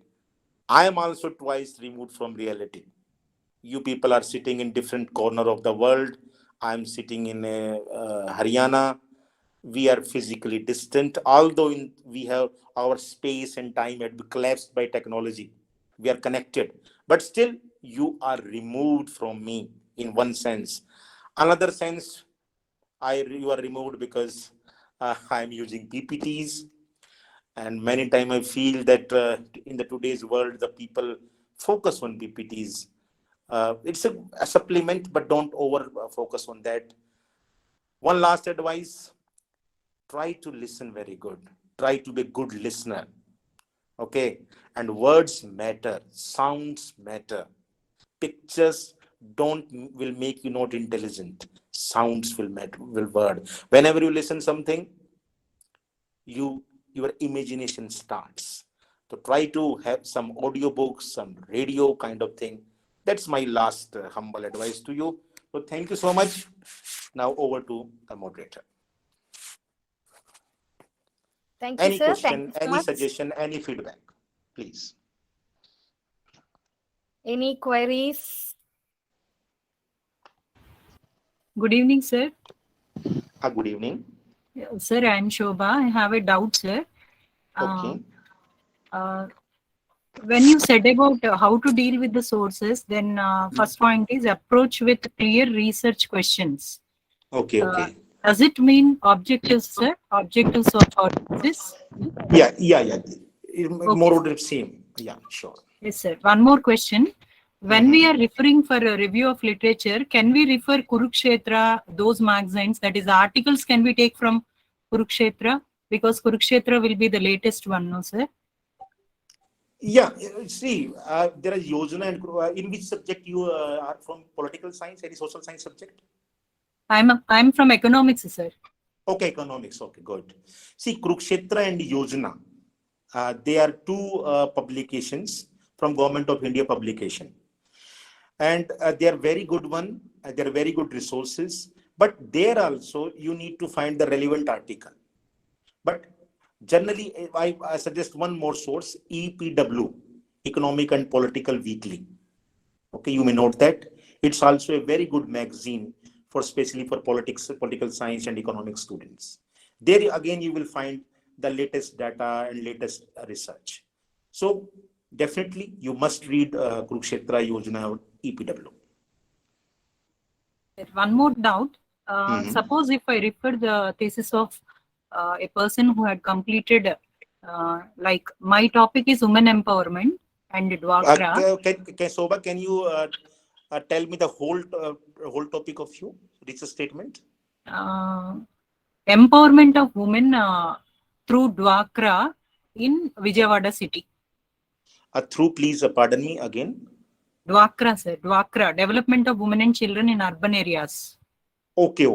I am also twice removed from reality. You people are sitting in different corner of the world. I'm sitting in Haryana. We are physically distant, although we have our space and time had been collapsed by technology. We are connected, but still you are removed from me in one sense. Another sense, you are removed because I'm using PPTs, and many times I feel that in the today's world, the people focus on PPTs. It's a supplement, but don't over focus on that. One last advice: try to listen very good. Try to be a good listener. Okay, and words matter, sounds matter. Pictures don't will make you not intelligent. Sounds will matter, will word. Whenever you listen something, your imagination starts. So try to have some audiobooks, some radio kind of thing. That's my last humble advice to you. So thank you so much. Now over to the moderator. Thank you, Any sir. Thank question, you so any much. suggestion, any feedback, please. Any queries? Good evening, sir. Good evening. Sir, I am Shobha. I have a doubt, sir. Okay. When you said about how to deal with the sources, then first point is approach with clear research questions. Okay. Does it mean objectives, sir? Objectives of this? Yeah. Okay. More or less same. Yeah, sure. Yes, sir. One more question. When we are referring for a review of literature, can we refer Kurukshetra, those magazines, that is articles can we take from Kurukshetra? Because Kurukshetra will be the latest one, no, sir? Yeah, see, there is Yojana, and in which subject you are from? Political science, any social science subject? I'm from economics, sir. Okay, economics. Okay, good. See, Kurukshetra and Yojana, they are two publications from Government of India publication, and they are very good one. They are very good resources, but there also you need to find the relevant article. But generally, I suggest one more source, EPW. Economic and Political Weekly. Okay, you may note that. It's also a very good magazine for especially for politics, political science and economic students. There again, you will find the latest data and latest research. So definitely you must read Kurukshetra Yojana EPW. One more doubt. Mhm. Suppose if I refer the thesis of a person who had completed, like my topic is women empowerment and Dwakra. Soba, can you tell me the whole topic of your research statement? Empowerment of women through Dwakra in Vijayawada city. Through, please pardon me again. Dwakra, sir. Dwakra, development of women and children in urban areas. Okay.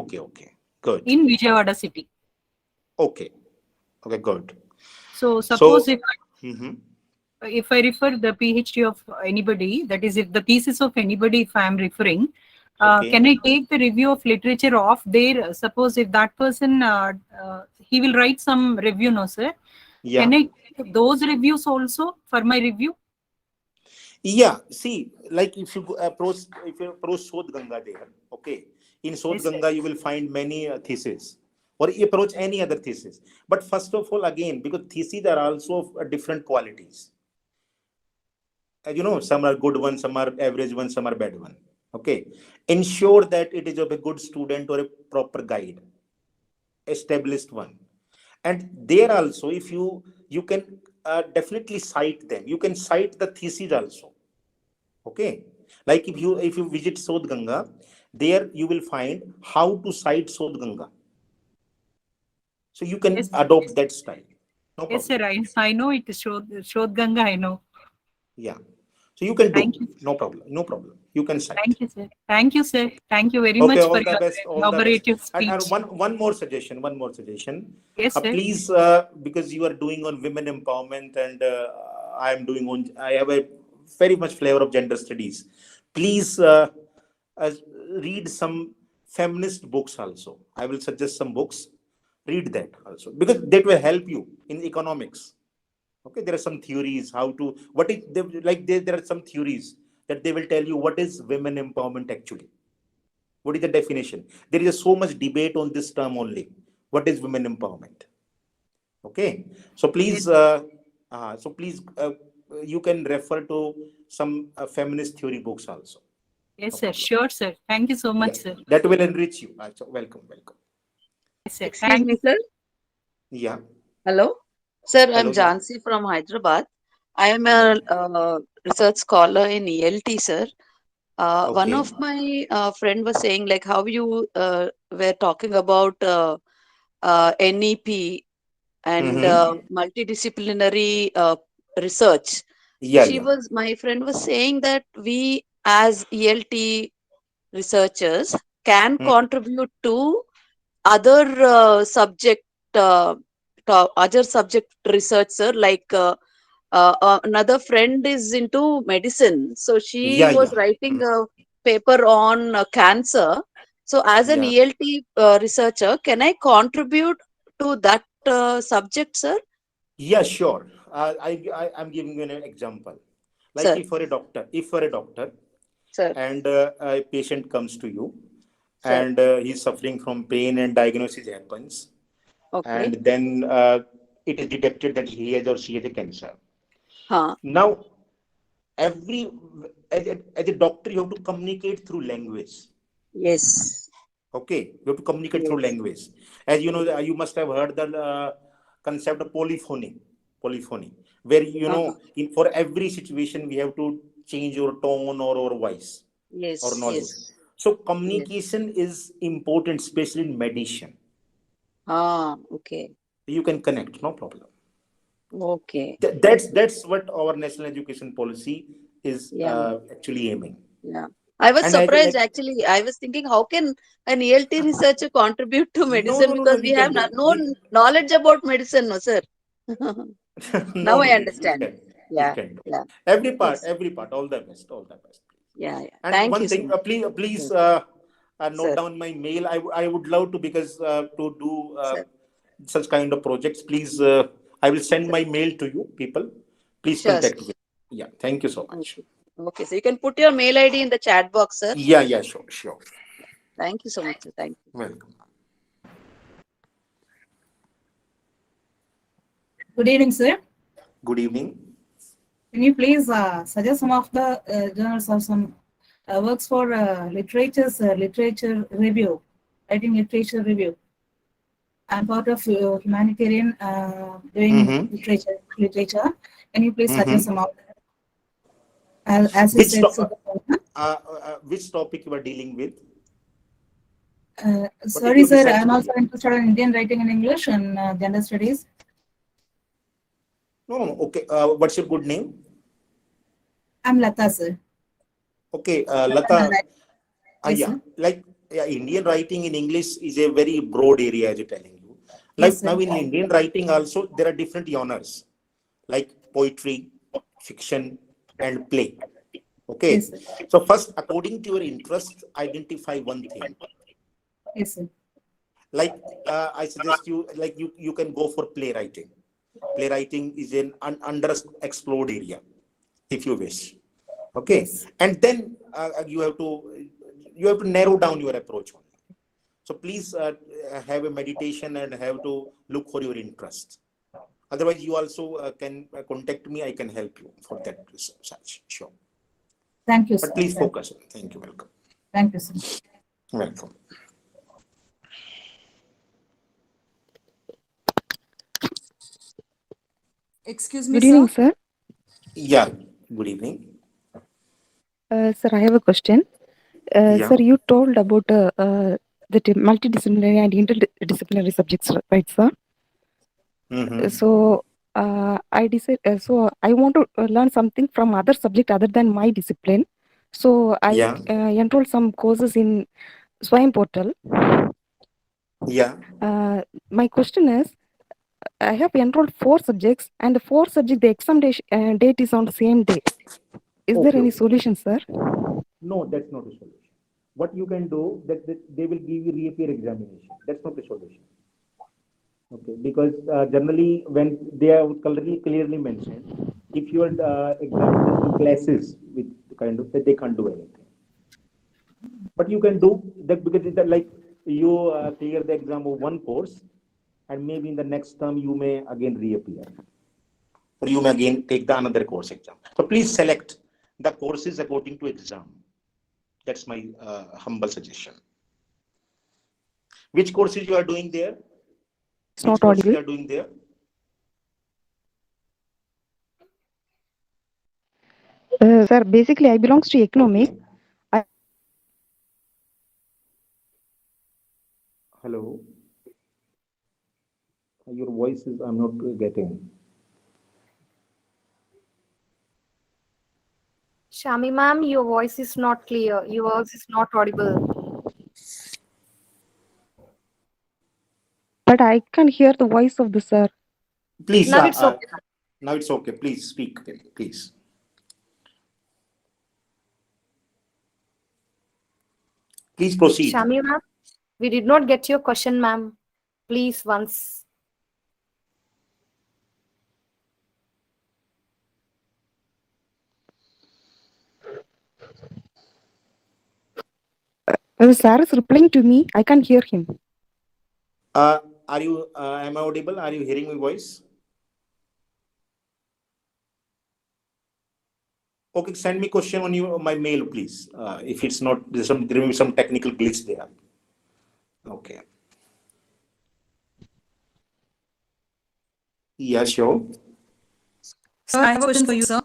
Good. In Vijayawada city. Okay, good. So suppose Mhm. if I refer the PhD of anybody, that is if the thesis of anybody, if I am referring, Okay. can I take the review of literature of their, suppose if that person, he will write some review, no sir? Yeah. Can I take those reviews also for my review? Yeah, see, like if you approach Sodh Ganga there, okay, in Sodh Yes, sir. Ganga you will find many theses, or you approach any other thesis. But first of all, again, because theses are also of different qualities. You know, some are good ones, some are average ones, some are bad one. Okay, ensure that it is of a good student or a proper guide, established one. And there also, if you can definitely cite them. You can cite the theses also. Okay, like if you visit Sodh Ganga, there you will find how to cite Sodh Ganga. So you can Yes, adopt that style. No yes, problem. sir. I know it is Shodh Ganga. I know. Yeah. So you can do. Thank you. No problem. No problem. You can cite. Thank you, sir. Thank you, sir. Thank you very Okay, much all for the your best. All the best. elaborative And speech. one more suggestion. One more suggestion. Yes, sir. Please, because you are doing on women empowerment, and I am doing on. I have a very much flavor of gender studies. Please read some feminist books also. I will suggest some books. Read that also because that will help you in economics. Okay, there are some theories how to what is there are some theories that they will tell you what is women empowerment actually. What is the definition? There is so much debate on this term only. What is women empowerment? Okay, so please, you can refer to some feminist theory books also. Yes, No sir. problem. Sure, sir. Thank you so much, Yeah, sir. that will enrich you. So welcome. Yes, sir. Excuse Thank me, you. sir. Yeah. Hello. Sir, I'm Hello. Yeah. Jhansi from Hyderabad. I am a research scholar in ELT, sir. One Okay. of my friend was saying like how you were talking about NEP and multidisciplinary research. Yeah. My friend was saying that we as ELT researchers can contribute to other subject other subject researcher like another friend is into medicine, so she Yeah. was writing a paper on cancer. So as an Yeah. ELT researcher, can I contribute to that subject, sir? Yeah, sure. I'm giving you an example. Like Sir, if for a doctor, sir, and a patient comes to you, sir. and he's suffering from pain, and diagnosis happens, Okay. and then it is detected that he has or she has a cancer. Huh. Now, every as a doctor, you have to communicate through language. Yes. Okay, you have to communicate through Yes. language. As you know, you must have heard the concept of polyphony, where for every situation we have to change your tone or voice Yes. or knowledge. Yes. So Yes. communication is important, especially in medicine. Okay. You can connect, no problem. Okay. That's what our national education policy is Yeah. actually aiming. Yeah. I was And I surprised like actually. I was thinking, how can an ELT researcher contribute to medicine? no, Because you we have can do. no knowledge about medicine, no, sir. Now No, I you understand. can. You Yeah. can do. Yeah. Every Yes. part, all the best. Yeah. Yeah. And Thank one you so thing, much. please Sir. note Sir. down my mail. I would love to, because to do Sir. such kind of projects. Please, I will send Sir. my mail to you, people. Please Sure. contact me. Yeah, thank you so much. Okay, so you can put your mail ID in the chat box, sir. Yeah, sure. Thank you so much, sir. Thank you. Welcome. Good evening, sir. Good evening. Can you please suggest some of the journals or some works for literature review, writing literature review? I'm part of humanitarian doing Mhm. literature. Can you please suggest some Mhm. of them? As you Which said, so which topic you are dealing with? What is sorry, your sir. research I'm also area? interested in Indian writing in English and gender studies. No. Okay. What's your good name? I'm Lata, sir. Okay, Lata Lata. Narayan. Yes, Yeah, sir. like Indian writing in English is a very broad area, as you're telling you. Yes, Like sir. now in Indian writing also there are different genres like poetry, fiction, and play. Okay. Yes, sir. So first, according to your interest, identify one thing. Yes, sir. Like I suggest you, like you can go for playwriting. Playwriting is an underexplored area, if you wish. Okay, Yes. and then you have to narrow down your approach only. So please have a meditation and have to look for your interest. Otherwise, you also can contact me. I can help you for that research. Sure. Thank you, But sir. please focus. Thank you. Welcome. Thank you, sir. Welcome. Excuse me, Good evening, sir. sir. Yeah. Good evening. Sir, I have a question. Yeah. Sir, you told about the multidisciplinary and interdisciplinary subjects, right, sir? Mm-hmm. So, I decided. So, I want to learn something from other subject other than my discipline. So, I Yeah. enrolled some courses in Swayam portal. Yeah. My question is, I have enrolled 4 subjects, and the 4 subject the exam date is on the same day. Is there any Okay. solution, sir? No, that's not a solution. What you can do that they will give you reappear examination. That's not a solution. Okay, because generally when they are clearly mentioned, if your exam system clashes with the kind of that, they can't do anything. But you can do that because it's like you clear the exam of one course, and maybe in the next term you may again reappear, or you may again take the another course exam. So please select the courses according to exam. That's my humble suggestion. Which courses you are doing there? It's Which not courses audible. you are doing there? Sir, basically, I belongs to economics. Okay. Hello. Your voice is I'm not getting. Shami ma'am, your voice is not clear. Your voice is not audible. But I can hear the voice of the sir. Please. Now it's okay. Now it's okay. Please speak. Please. Please proceed. Shami ma'am, we did not get your question, ma'am. Please once. The sir is replying to me. I can't hear him. Are you? Am I audible? Are you hearing my voice? Okay, send me question on my mail, please. If it's not, there may be some technical glitch there. Okay. Yeah, sure. Sir, I have a question for you, sir.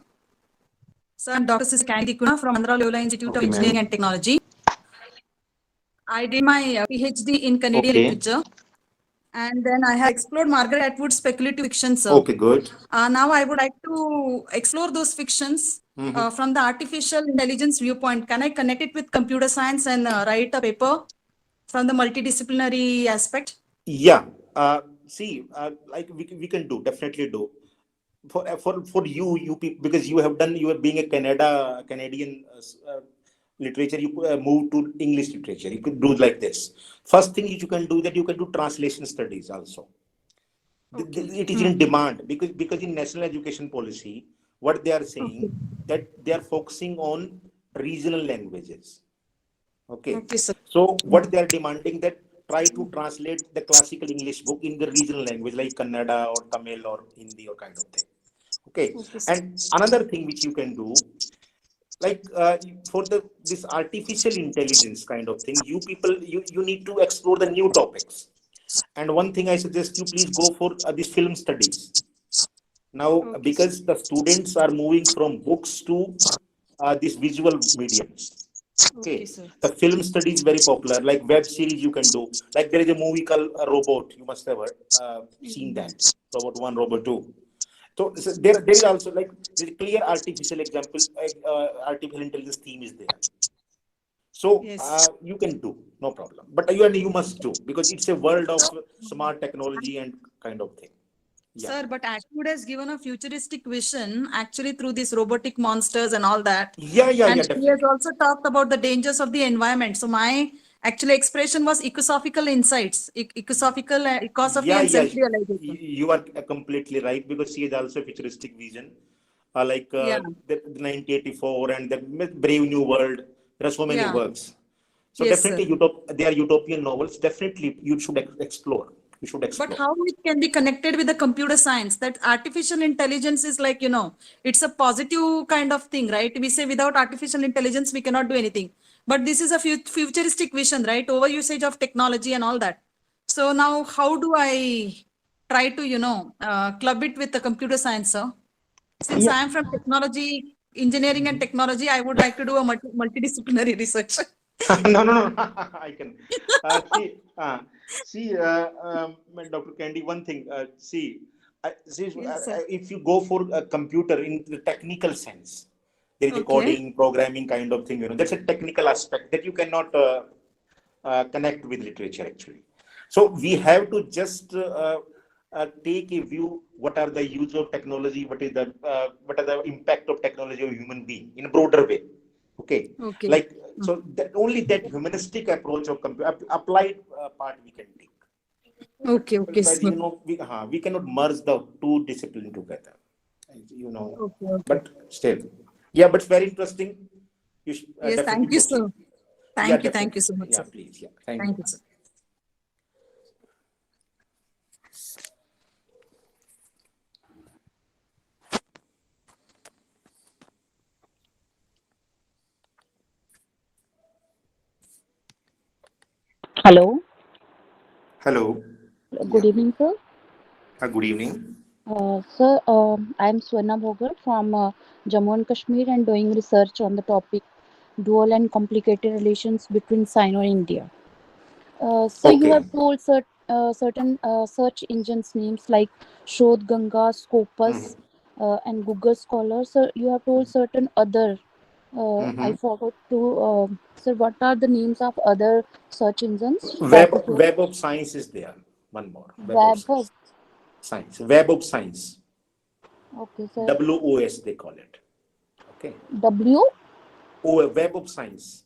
Sir, I'm Dr. Sister Candy Kuna from Andhra Loyola Institute of Okay, Engineering ma'am. and Technology. I did my PhD in Canadian Okay. literature, and then I have explored Margaret Atwood's speculative fiction, sir. Okay, good. Now I would like to explore those fictions from the artificial intelligence viewpoint. Can I connect it with computer science and write a paper from the multidisciplinary aspect? Yeah. See, like we can do, definitely do. For you because you have done, you are being a Canadian literature, you move to English literature. You could do like this. First thing you can do that you can do translation studies also. Okay. It is in demand because in national education policy, what they are saying, that they are focusing on regional languages. Okay. Okay, sir. So what they are demanding, that try to translate the classical English book in the regional language like Kannada or Tamil or Hindi or kind of thing. Okay. Okay, sir. And another thing which you can do, like for this artificial intelligence kind of thing, you people, you need to explore the new topics. And one thing I suggest you, please go for this film studies. Now, Okay, because the students are moving from books to this visual medium. Okay, Okay, sir. the film study is very popular, like web series you can do. Like there is a movie called Robot, you must have seen that. Robot 1, Robot 2. So there is also like there's a clear artificial example, artificial intelligence theme is there. So Yes. you can do, no problem. But you must do, because it's a world of smart technology and kind of thing. Yeah. Sir, but Atwood has given a futuristic vision actually through these robotic monsters and all that. Yeah, And he has definitely. also talked about the dangers of the environment. So my actually expression was ecosophical insights, ecosophical, ecosophy Yeah, and yeah, self-realization. you are completely right, because she is also futuristic vision, like Yeah. the 1984 and the Brave New World. There are so many Yeah. works. So Yes, sir. definitely, they are utopian novels. Definitely, you should explore. You should explore. But how it can be connected with the computer science? That artificial intelligence is like, it's a positive kind of thing, right? We say without artificial intelligence, we cannot do anything. But this is a futuristic vision, right? Overusage of technology and all that. So now how do I try to, club it with the computer science, sir? Since Yeah. I am from technology, engineering and technology, I would like to do a multidisciplinary research. No. I can see. Dr. Candy, one thing. Yes, sir. If you go for a computer in the technical sense, there is a Okay. coding, programming kind of thing. That's a technical aspect that you cannot connect with literature actually. So we have to just take a view. What are the use of technology? What are the impact of technology on human being in a broader way? Okay. Okay. Like, so only that humanistic approach of applied part we can take. Okay. But Sir. we cannot merge the two disciplines together. Okay. But still, yeah. But very interesting. You should, Yes, definitely thank you, proceed. sir. Yeah, Thank you definitely. so much, Yeah, sir. please. Yeah, thank Thank you. you, sir. Hello. Hello. Good Yeah. evening, sir. Good evening. Sir, I'm Swarna Bhogar from Jammu and Kashmir and doing research on the topic dual and complicated relations between Sino and India. So you Okay. have told certain search engines names like Shodh Ganga, Scopus, and Google Scholar. So you have told certain other. I forgot to. Sir, what are the names of other search engines that you told? Web of Science is there. One more. Web of Web. Science. Web of Science. Okay, sir. WOS they call it. Okay. W. Web of Science.